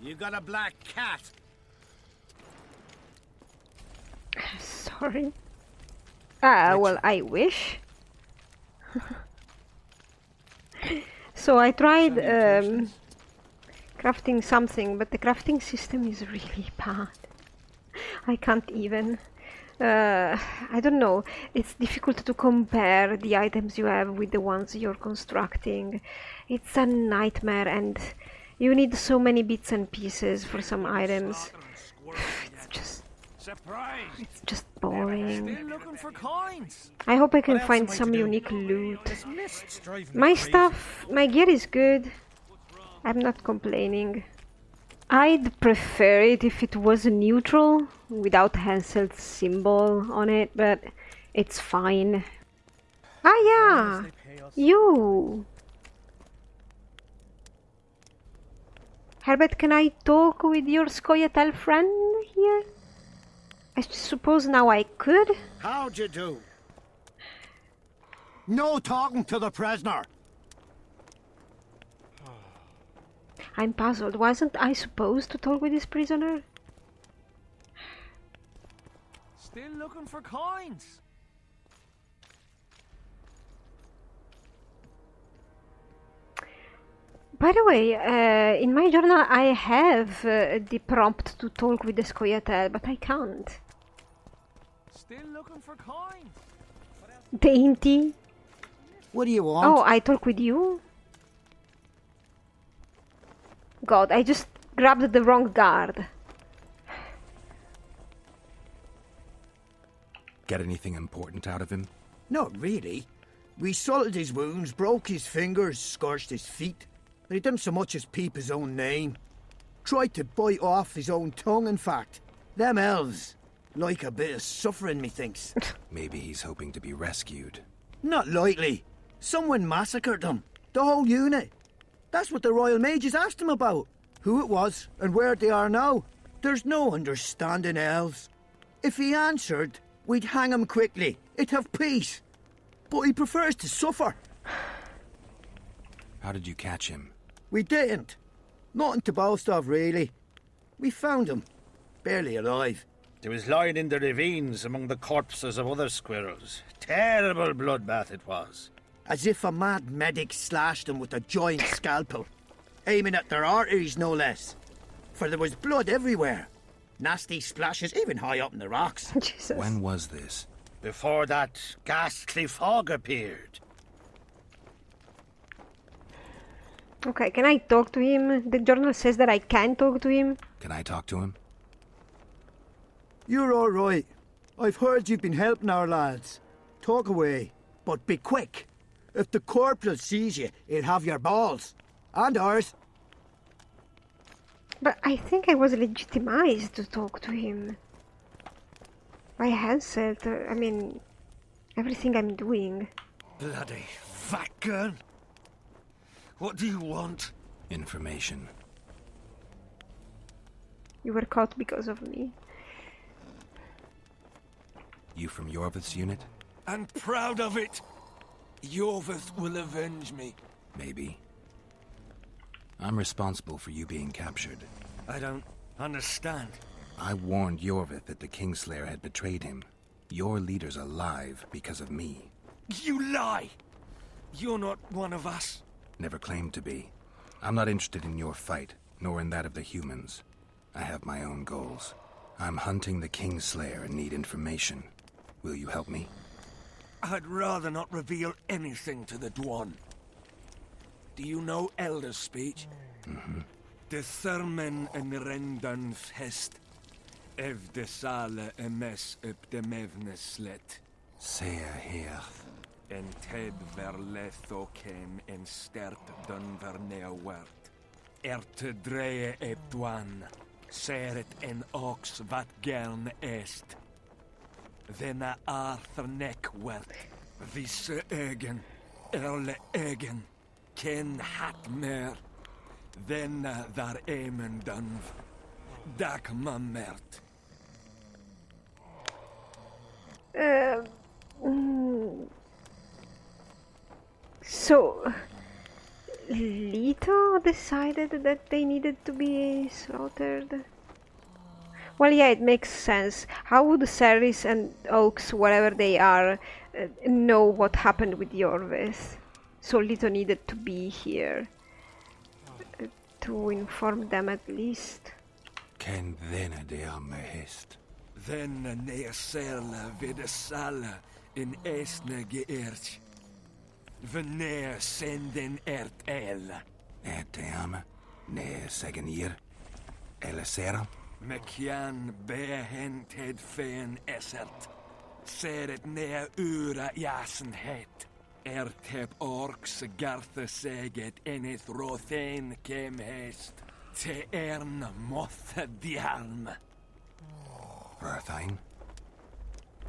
You got a black cat. Sorry. Well, I wish. So I tried crafting something, but the crafting system is really bad. I can't even. I don't know. It's difficult to compare the items you have with the ones you're constructing. It's a nightmare, and you need so many bits and pieces for some items. It's just boring. Still looking for coins. I hope I can find some unique loot. My stuff, my gear is good. I'm not complaining. I'd prefer it if it was neutral, without Henselt's symbol on it, but it's fine. Ah yeah! You! Herbert, can I talk with your Scoia'tael friend here? I suppose now I could? How'd you do? No talking to the prisoner. I'm puzzled. Wasn't I supposed to talk with this prisoner? Still looking for coins. By the way, in my journal I have the prompt to talk with the Scoia'tael, but I can't. Still looking for coins. Dainty. What do you want? Oh, I talk with you? God, I just grabbed the wrong guard. Get anything important out of him? Not really. We salted his wounds, broke his fingers, scorched his feet. But he didn't so much as peep his own name. Tried to bite off his own tongue, in fact. Them elves like a bit of suffering, methinks. Maybe he's hoping to be rescued. Not likely. Someone massacred them. The whole unit. That's what the Royal Mages asked him about. Who it was and where they are now. There's no understanding elves. If he answered, we'd hang him quickly. It'd have peace. But he prefers to suffer. How did you catch him? We didn't. Nothing to boast of, really. We found him. Barely alive. He was lying in the ravines among the corpses of other squirrels. Terrible bloodbath it was. As if a mad medic slashed him with a giant scalpel. Aiming at their arteries, no less. For there was blood everywhere. Nasty splashes, even high up in the rocks. Jesus. When was this? Before that ghastly fog appeared. Okay, can I talk to him? The journal says that I can talk to him. Can I talk to him? You're all right. I've heard you've been helping our lads. Talk away, but be quick. If the corporal sees you, he'll have your balls. And ours. But I think I was legitimized to talk to him. By Henselt, I mean, everything I'm doing. Bloody fat girl. What do you want? Information. You were caught because of me. You from Yorvith's unit? And proud of it. Yorvith will avenge me. Maybe. I'm responsible for you being captured. I don't understand. I warned Yorvith that the Kingslayer had betrayed him. Your leader's alive because of me. You lie! You're not one of us. Never claimed to be. I'm not interested in your fight, nor in that of the humans. I have my own goals. I'm hunting the Kingslayer and need information. Will you help me? I'd rather not reveal anything to the Dwan. Do you know Elder speech? Mm-hmm. De thermen en rendan fest. Ev de sale emes up de mevneslet. Sea heath. En ted verletho ken en stert dun vernea wert. Te dreie ep Dwan. Seret en ox vat gern est. Venna Arthur neck wert. Visse egen. Erle egen. Ken hat mer. Venna dar emen dunv. Dak mamert. So, lead Leto decided that they needed to be slaughtered. Well, yeah, it makes sense. How would Ceres and Oaks, whatever they are, know what happened with Yorvis? So Leto needed to be here to inform them at least. Ken thena de arme hest. Then neersela videsala in esne geert. Veneer senden el. Te arme, ne segen hier. Elisera. Mekian behented fen essert. Seret neer ura jasenhet. Ertep orks garthe seget enith rothen kem hest. Te ern mothe dialm. Rathain.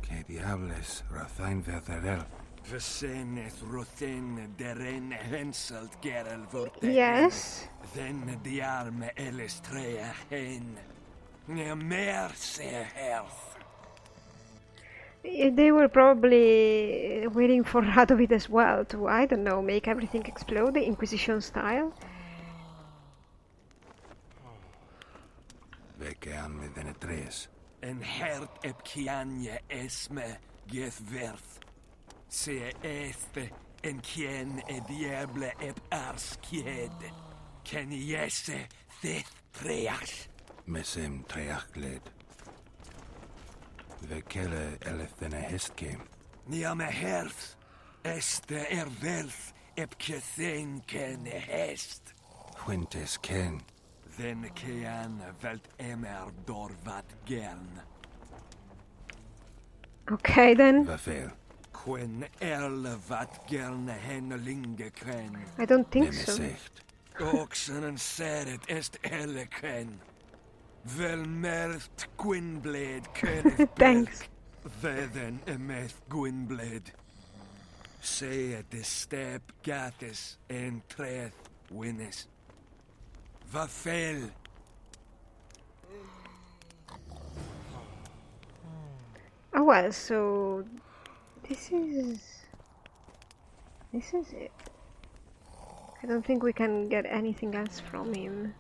Que diables Rathain verderel. Veseneth rothen deren henselt gerel vorten. Yes. Then dialm elistrea hen. Ne mer se health. They were probably waiting for Radovid as well to, I don't know, make everything explode, Inquisition style. Veke an me thena tres. En hert ep kianje esme geth verth. Se este en kien e diable ep ars kied. Ken jesse theth treach. Mesem treach gled. Vekele elethena hest game. Niame herth. Este verth ep kethen ken hest. Fuentes ken. Then kean velt emer dorvat gern. Okay then. Vafel. Quen vat gern hen linge kren. I don't think so. Nemesecht. Oxen en seret est ken. Vel merth Gwynblade Kenneth Thanks. Then emeth Gwynblade. Say at the step gathis en treth winnes. Vafel. Oh well, so this is it. I don't think we can get anything else from him.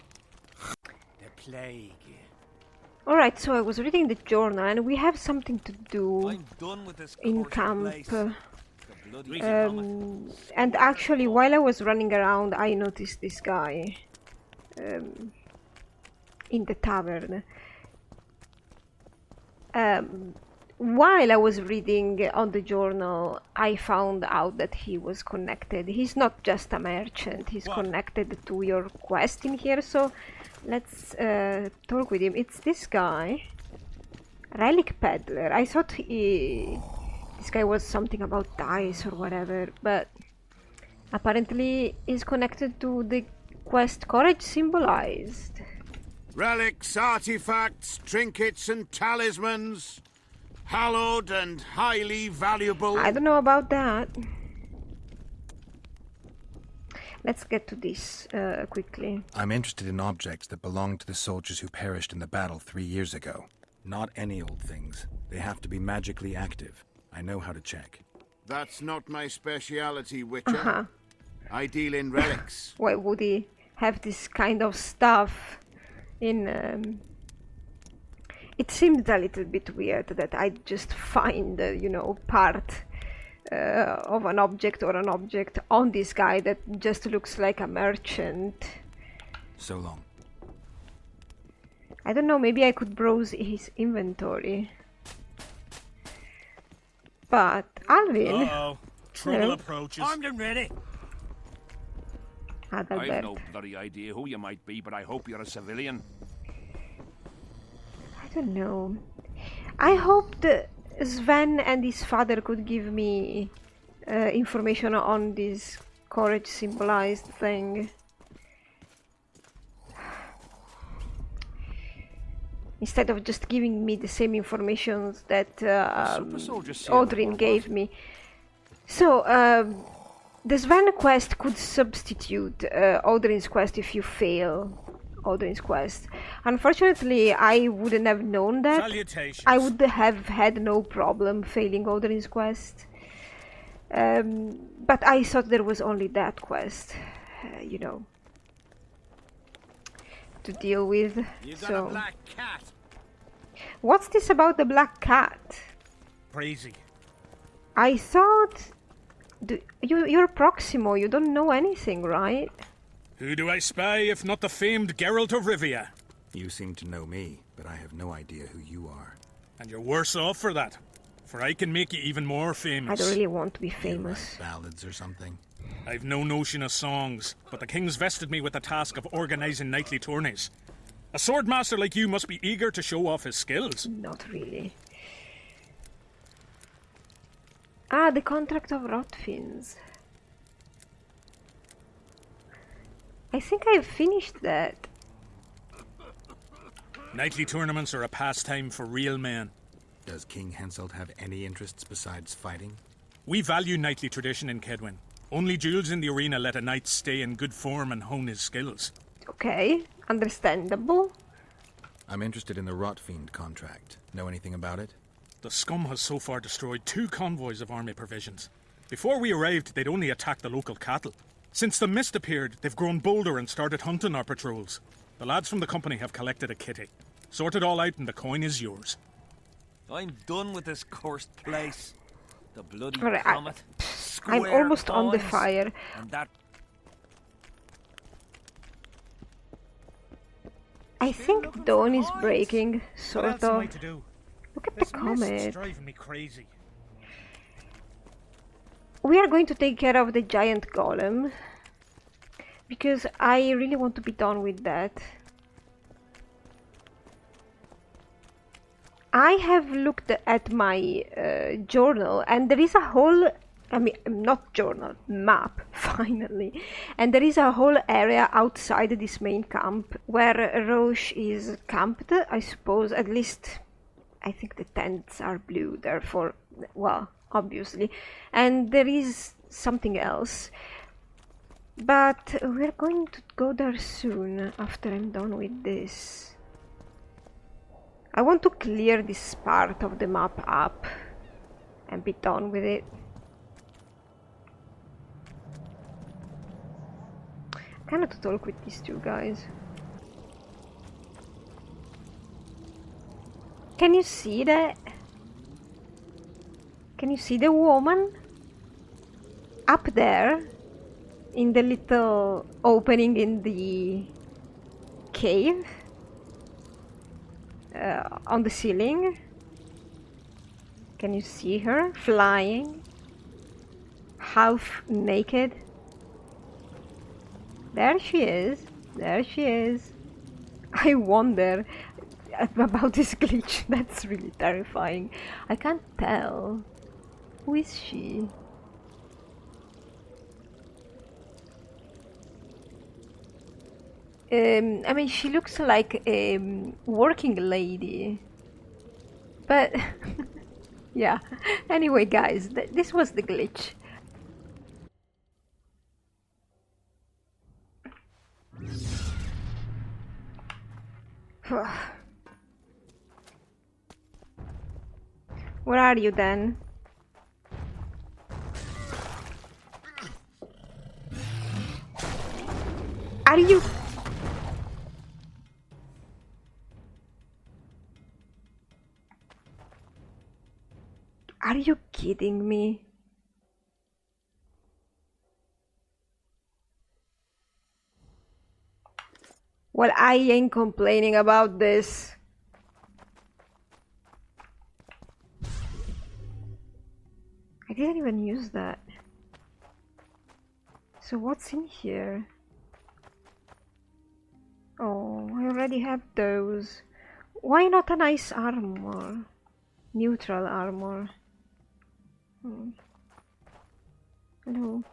The plague. Alright, so I was reading the journal and we have something to do I'm done with this in cursed camp. place. The bloody And actually, while I was running around, I noticed this guy in the tavern. While I was reading on the journal, I found out that he was connected. He's not just a merchant, he's connected to your quest in here, so let's talk with him. It's this guy, Relic Peddler. I thought this guy was something about dice or whatever, but apparently he's connected to the quest Courage Symbolized. Relics, artifacts, trinkets, and talismans. Hallowed and highly valuable. I don't know about that. Let's get to this quickly. I'm interested in objects that belong to the soldiers who perished in the battle 3 years ago. Not any old things. They have to be magically active. I know how to check. That's not my speciality, Witcher. Uh-huh. I deal in relics. Why would he have this kind of stuff in... It seemed a little bit weird that I just find, part of an object or an object on this guy that just looks like a merchant. So long. I don't know, maybe I could browse his inventory. But Alvin... Uh-oh. Trouble Hello. approaches. Armed and ready. I've Adalbert. no bloody idea who you might be, but I hope you're a civilian. I don't know. I hoped Sven and his father could give me information on this Courage Symbolized thing. Instead of just giving me the same information that Super Soldier Sailor Odrin War, gave was me. So, the Sven quest could substitute Odrin's quest if you fail Odrin's quest. Unfortunately, I wouldn't have known that. Salutations. I would have had no problem failing Odrin's quest. But I thought there was only that quest, to deal with. You got So a black cat. what's this about the black cat? Crazy. I thought you're Proximo, you don't know anything, right? Who do I spy if not the famed Geralt of Rivia? You seem to know me, but I have no idea who you are. And you're worse off for that, for I can make you even more I famous. don't really want to be You famous. write ballads or something? I've no notion of songs, but the king's vested me with the task of organising knightly tourneys. A swordmaster like you must be eager to show off his skills. Not really. Ah, the contract of Rotfins. I think I've finished that. Knightly tournaments are a pastime for real men. Does King Henselt have any interests besides fighting? We value knightly tradition in Kedwin. Only duels in the arena let a knight stay in good form and hone his skills. Okay, understandable. I'm interested in the Rotfiend contract. Know anything about it? The scum has so far destroyed 2 convoys of army provisions. Before we arrived, they'd only attacked the local cattle. Since the mist appeared, they've grown bolder and started hunting our patrols. The lads from the company have collected a kitty. Sort it all out and the coin is yours. I'm done with this cursed place. The bloody Alright, comet. I'm square almost on the coins, fire. And that I think dawn is breaking, What sort else am I of. to do? Look at the This mist's comet. driving me crazy. We are going to take care of the giant golem, because I really want to be done with that. I have looked at my journal, and there is a whole, I mean, not journal, map, finally. And there is a whole area outside this main camp where Roche is camped, I suppose. At least, I think the tents are blue, therefore, well, obviously. And there is something else. But we're going to go there soon, after I'm done with this. I want to clear this part of the map up and be done with it. I cannot talk with these two guys. Can you see that? Can you see the woman? Up there, in the little opening in the cave? On the ceiling. Can you see her flying, half naked? There she is. There she is. I wonder about this glitch. That's really terrifying. I can't tell. Who is she? I mean, she looks like a working lady. But, yeah. Anyway, guys, this was the glitch. Where are you then? Are you... Are you kidding me? Well, I ain't complaining about this. I didn't even use that. So what's in here? Oh, I already have those. Why not a nice armor? Neutral armor. Hello.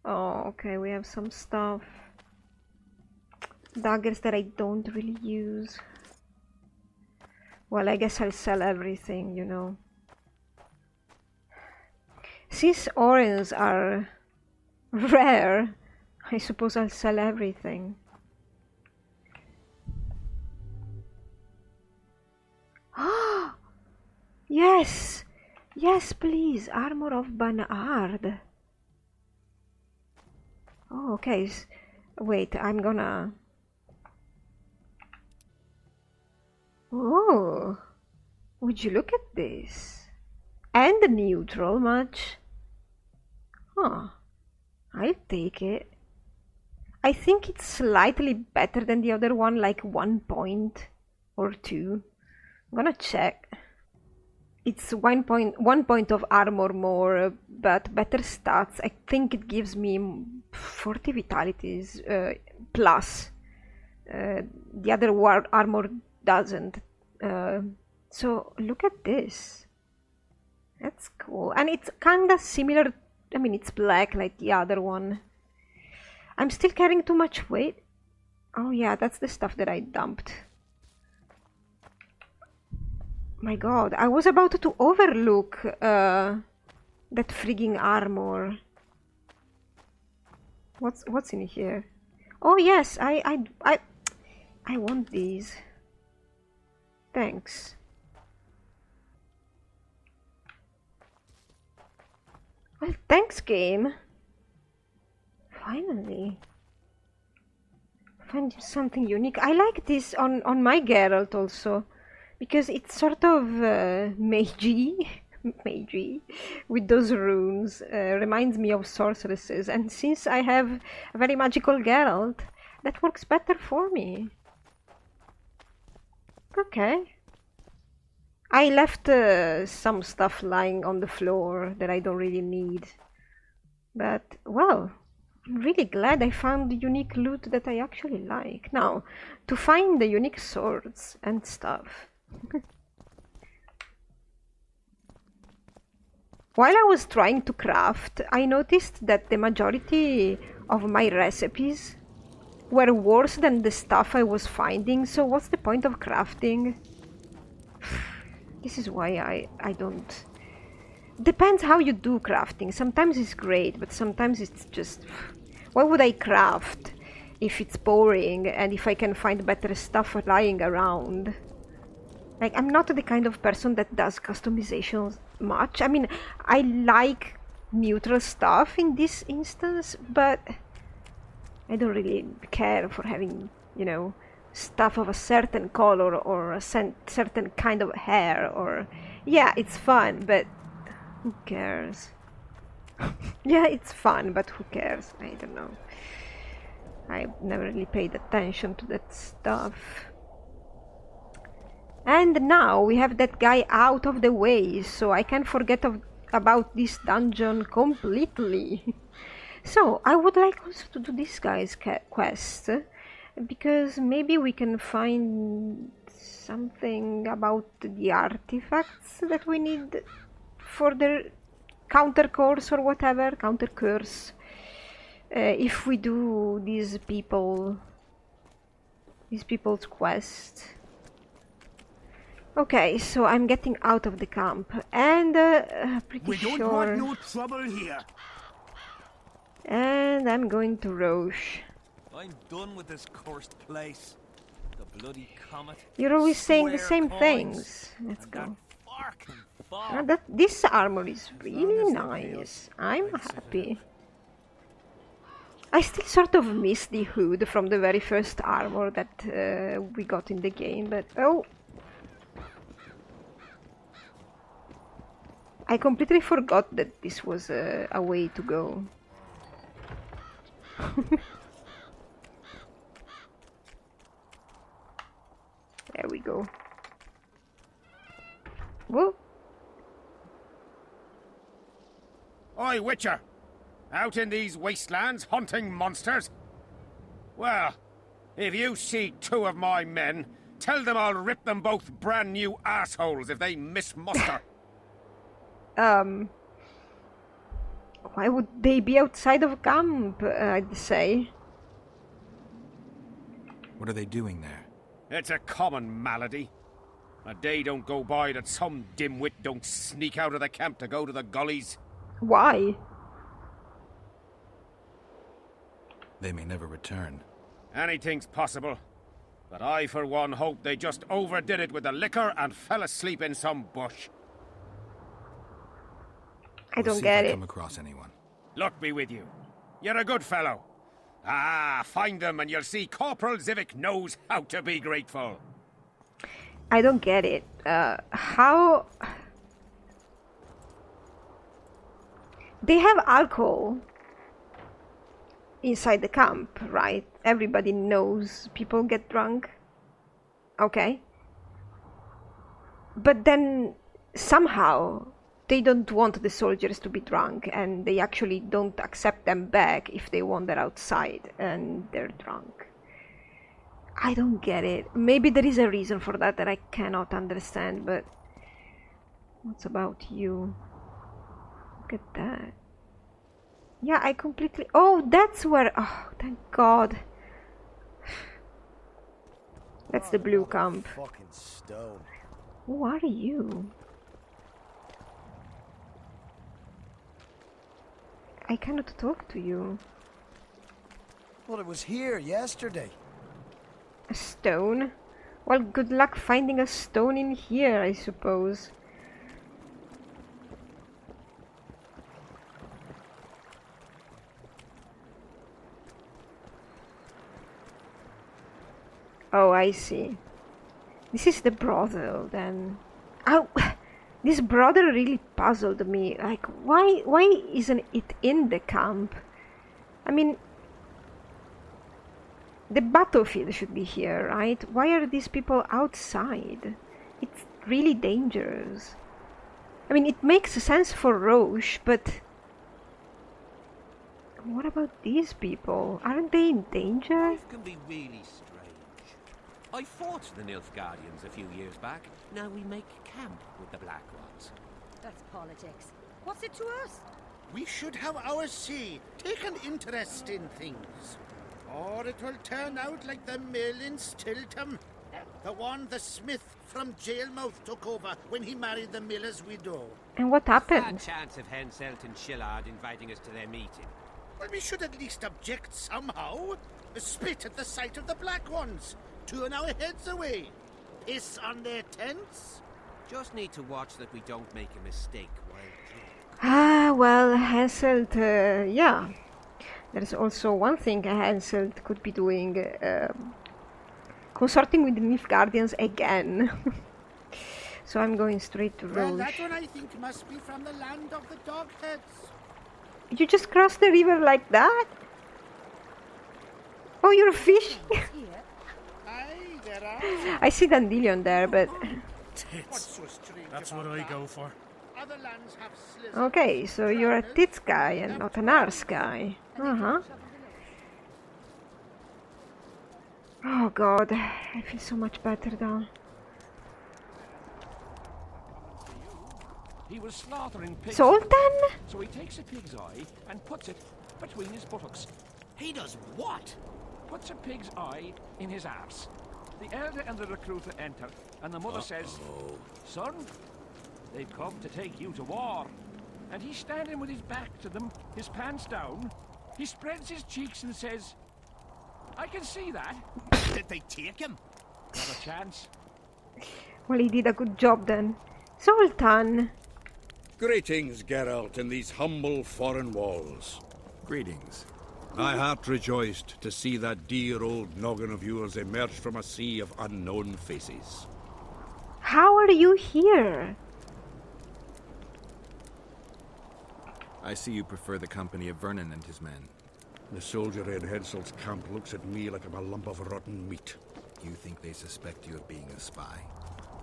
Oh, okay, we have some stuff. Daggers that I don't really use. Well, I guess I'll sell everything, you know. Since Orens are rare, I suppose I'll sell everything. Ah! Yes! Yes, please! Armor of Banard. Oh, okay. Wait, I'm gonna Oh, would you look at this? And the neutral much? Huh, I'll take it. I think it's slightly better than the other one, like 1 point or 2. I'm gonna check. It's 1 point of armor more, but better stats. I think it gives me 40 vitalities plus. The other armor doesn't. So look at this. That's cool. And it's kinda similar. I mean, it's black like the other one. I'm still carrying too much weight. Oh yeah, that's the stuff that I dumped. My god, I was about to overlook that frigging armor. What's in here? Oh yes, I want these. Thanks. Well, thanks, game. Finally. Find something unique. I like this on my Geralt also, because it's sort of magey, with those runes. Reminds me of sorceresses, and since I have a very magical Geralt, that works better for me. Okay. I left some stuff lying on the floor that I don't really need. But, well, I'm really glad I found the unique loot that I actually like. Now, to find the unique swords and stuff. While I was trying to craft, I noticed that the majority of my recipes were worse than the stuff I was finding, so what's the point of crafting? This is why I don't... Depends how you do crafting. Sometimes it's great, but sometimes it's just... Why would I craft if it's boring and if I can find better stuff lying around? Like, I'm not the kind of person that does customizations much. I mean, I like neutral stuff in this instance, but I don't really care for having, you know, stuff of a certain color or a certain kind of hair or... Yeah, it's fun, but who cares? Yeah, it's fun, but who cares? I don't know. I've never really paid attention to that stuff. And now we have that guy out of the way, so I can forget about this dungeon completely. So, I would like also to do this guy's quest, because maybe we can find something about the artifacts that we need for the counter course or whatever, counter curse, if we do these people's quest. Okay, so I'm getting out of the camp, and pretty sure... We don't want no trouble here. And I'm going to Roche. I'm done with this cursed place. The bloody comet. You're always saying the same coins, things. Let's go. This armor is really nice. I'm happy. I still sort of miss the hood from the very first armor that we got in the game, but oh! I completely forgot that this was a way to go. There we go. Whoa! Oi, Witcher! Out in these wastelands hunting monsters? Well, if you see two of my men, tell them I'll rip them both brand new assholes if they miss muster. Why would they be outside of camp, I'd say? What are they doing there? It's a common malady. A day don't go by that some dimwit don't sneak out of the camp to go to the gullies. Why? They may never return. Anything's possible. But I, for one, hope they just overdid it with the liquor and fell asleep in some bush. I don't get it. Come across anyone. Luck be with you. You're a good fellow. Ah, find them and you'll see Corporal Zivik knows how to be grateful. I don't get it. How... They have alcohol inside the camp, right? Everybody knows people get drunk. Okay. But then somehow they don't want the soldiers to be drunk, and they actually don't accept them back if they wander outside and they're drunk. I don't get it. Maybe there is a reason for that that I cannot understand, but what's about you? Look at that. Yeah, I completely... Oh, that's where... Oh, thank God. That's the blue camp. Fucking stone. Who are you? I cannot talk to you. Well, it was here yesterday. A stone? Well, good luck finding a stone in here, I suppose. Oh, I see. This is the brothel, then. Oh, this brother really puzzled me. Like, why isn't it in the camp? I mean, the battlefield should be here, right? Why are these people outside? It's really dangerous. I mean, it makes sense for Roche, but what about these people? Aren't they in danger? Life can be really strange. I fought the Nilfgaardians a few years back. Now we make camp with the Black Ones. That's politics. What's it to us? We should have our say, take an interest in things. Or it will turn out like the mill in Stilton. The one the smith from Jailmouth took over when he married the miller's widow. And what happened? Bad chance of Henselt and Shillard inviting us to their meeting. Well, we should at least object somehow. Spit at the sight of the Black Ones. Turn our heads away. Piss on their tents. Just need to watch that we don't make a mistake while drunk. Ah, well, Henselt, yeah. There's also one thing Henselt could be doing, consorting with the Nilfgaardians again. So I'm going straight to Well, Roche. that one I think must be from the land of the Dogheads. You just crossed the river like that? Oh, you're fishing? Aye, there are. I see Dandelion there, but... What's so strange That's about what I that? go for. Other lands have slithers. Okay, so you're a tits guy and not an arse guy. Uh-huh. Oh god, I feel so much better now. He was slaughtering pigs. Sultan? So he takes a pig's eye and puts it between his buttocks. He does what? Puts a pig's eye in his arse. The elder and the recruiter enter, and the mother says, "Son, they've come to take you to war." And he's standing with his back to them, his pants down. He spreads his cheeks and says, "I can see that." Did they take him? Not a chance. Well, he did a good job then. Sultan! Greetings, Geralt, in these humble foreign walls. Greetings. My heart rejoiced to see that dear old noggin of yours emerge from a sea of unknown faces. How are you here? I see you prefer the company of Vernon and his men. The soldier in Henselt's camp looks at me like I'm a lump of rotten meat. You think they suspect you of being a spy?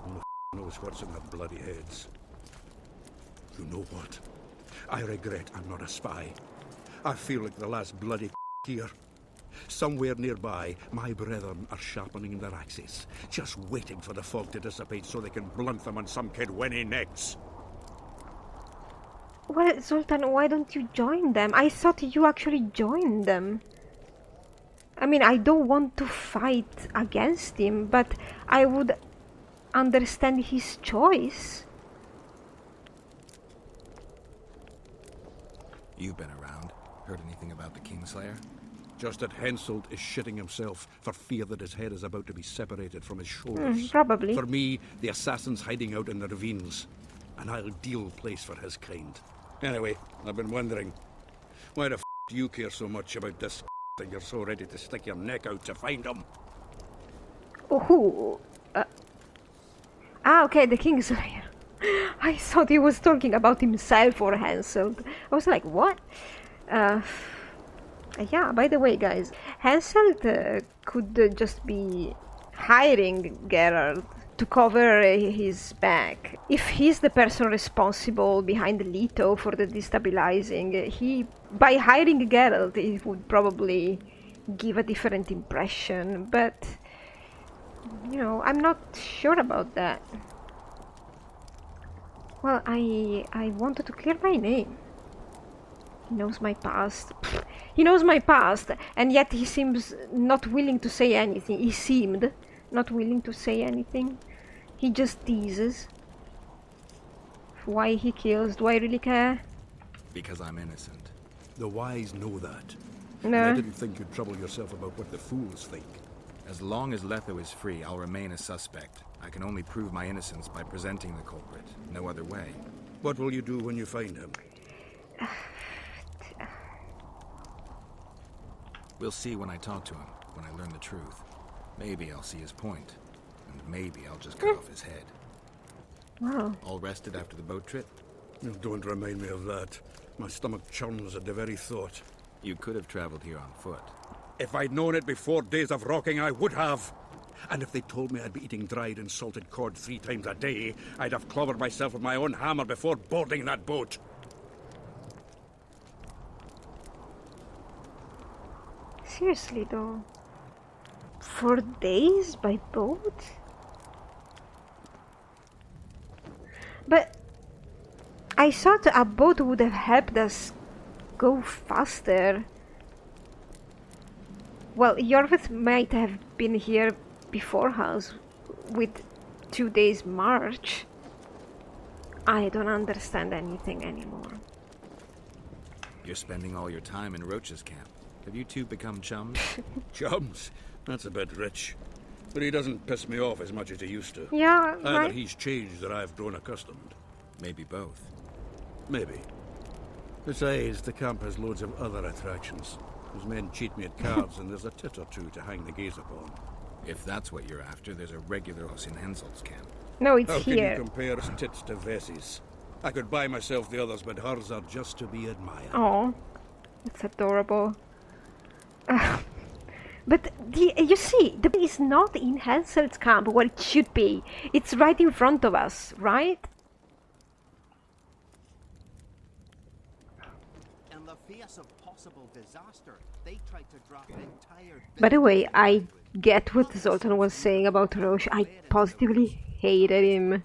Who knows what's in their bloody heads? You know what? I regret I'm not a spy. I feel like the last bloody here. Somewhere nearby, my brethren are sharpening their axes, just waiting for the fog to dissipate so they can blunt them on some kid when he necks. Well, Sultan, why don't you join them? I thought you actually joined them. I mean, I don't want to fight against him, but I would understand his choice. You've been around. Heard anything about the Kingslayer? Just that Henselt is shitting himself for fear that his head is about to be separated from his shoulders. Probably. For me, the assassin's hiding out in the ravines. An ideal place for his kind. Anyway, I've been wondering, why the do you care so much about this that you're so ready to stick your neck out to find him? Oh, Ah, okay, the Kingslayer. I thought he was talking about himself or Henselt. I was like, what? Yeah, by the way, guys, Henselt could just be hiring Geralt to cover his back. If he's the person responsible behind Leto for the destabilizing, by hiring Geralt, it would probably give a different impression, but you know, I'm not sure about that. Well, I wanted to clear my name. He knows my past. He knows my past, and yet he seems not willing to say anything. He seemed not willing to say anything. He just teases. Why he kills? Do I really care? Because I'm innocent. The wise know that. No. And I didn't think you'd trouble yourself about what the fools think. As long as Letho is free, I'll remain a suspect. I can only prove my innocence by presenting the culprit. No other way. What will you do when you find him? We'll see when I talk to him, when I learn the truth. Maybe I'll see his point. And maybe I'll just cut off his head. Wow. All rested after the boat trip? Oh, don't remind me of that. My stomach churns at the very thought. You could have traveled here on foot. If I'd known it before days of rocking, I would have. And if they told me I'd be eating dried and salted cord 3 times a day, I'd have clobbered myself with my own hammer before boarding that boat. Seriously though. 4 days by boat? But I thought a boat would have helped us go faster. Well, Yorvith might have been here before us with 2 days march. I don't understand anything anymore. You're spending all your time in Roach's camp. Have you two become chums? Chums? That's a bit rich. But he doesn't piss me off as much as he used to. Yeah, Either right. he's changed or I've grown accustomed. Maybe both. Maybe. Besides, the camp has loads of other attractions. Those men cheat me at cards, and there's a tit or two to hang the gaze upon. If that's what you're after, there's a regular house in Henselt's camp. No, it's How here. can you compare tits to Vessi's? I could buy myself the others, but hers are just to be admired. Oh, it's adorable. But you see, the is not in Henselt's camp where it should be. It's right in front of us, right? In the face of possible disaster, they tried to drop entire. By the way, I get what Zoltan was saying about Roche. I positively hated him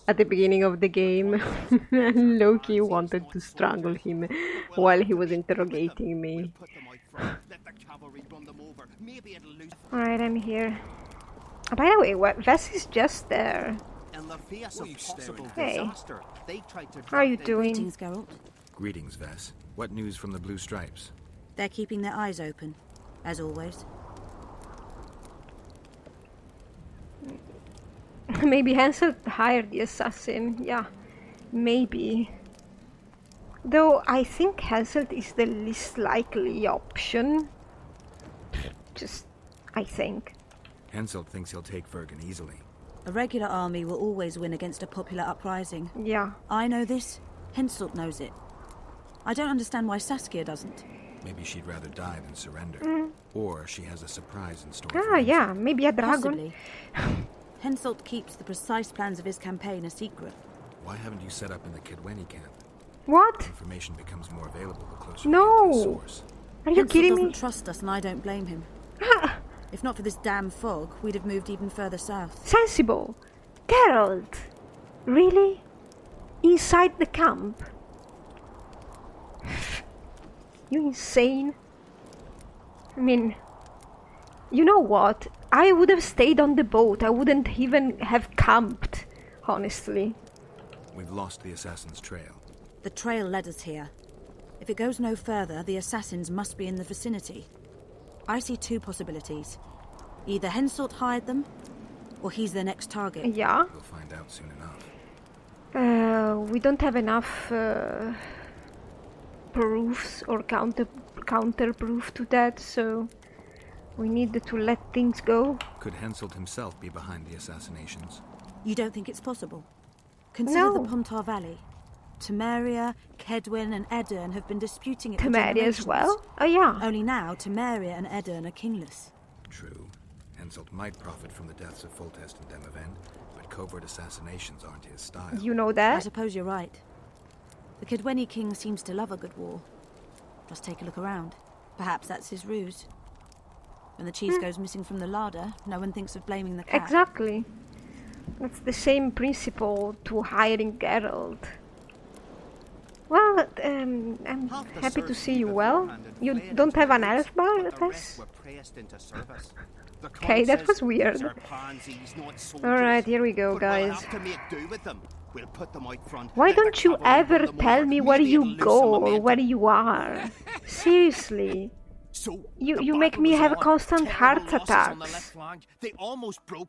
at the beginning of the game. And Loki wanted to strangle him while he was interrogating me. Alright, I'm here. By the way, Vess is just there. In the face of possible Hey, disaster, they tried to how are you doing? Greetings, Geralt. Greetings, Vess. What news from the Blue Stripes? They're keeping their eyes open, as always. Maybe Hansel hired the assassin. Yeah, maybe. Though I think Henselt is the least likely option. Just, I think. Henselt thinks he'll take Vergen easily. A regular army will always win against a popular uprising. Yeah. I know this. Henselt knows it. I don't understand why Saskia doesn't. Maybe she'd rather die than surrender. Or she has a surprise in store. Ah, yeah, maybe a dragon. Possibly. Henselt keeps the precise plans of his campaign a secret. Why haven't you set up in the Kidweni camp? What? Information becomes more available the closer No. you get to the source. Are you Henselt kidding doesn't me? trust us, and I don't blame him. If not for this damn fog, we'd have moved even further south. Sensible. Geralt. Really? Inside the camp? You insane? I mean, you know what? I would have stayed on the boat. I wouldn't even have camped, honestly. We've lost the assassin's trail. The trail led us here. If it goes no further, the assassins must be in the vicinity. I see 2 possibilities. Either Henselt hired them, or he's their next target. Yeah. We'll find out soon enough. We don't have enough proofs or counter proof to that, so we need to let things go. Could Henselt himself be behind the assassinations? You don't think it's possible? Consider No. the Pontar Valley. Temeria, Kedwin, and Edirn have been disputing it for Temeria as generations. well? Oh yeah. Only now, Temeria and Edirn are kingless. True. Henselt might profit from the deaths of Foltest and Demavend, but covert assassinations aren't his style. You know I that? suppose you're right. The Kedweni king seems to love a good war. Just take a look around. Perhaps that's his ruse. When the cheese goes missing from the larder, no one thinks of blaming the cat. Exactly. That's the same principle to hiring Geralt. Well, I'm happy to see you well. You don't have an elf bar, Tess? Okay, that was weird. Alright, here we go, guys. Why don't you ever tell me where you go or where you are? Seriously. You make me have constant heart attacks. They almost broke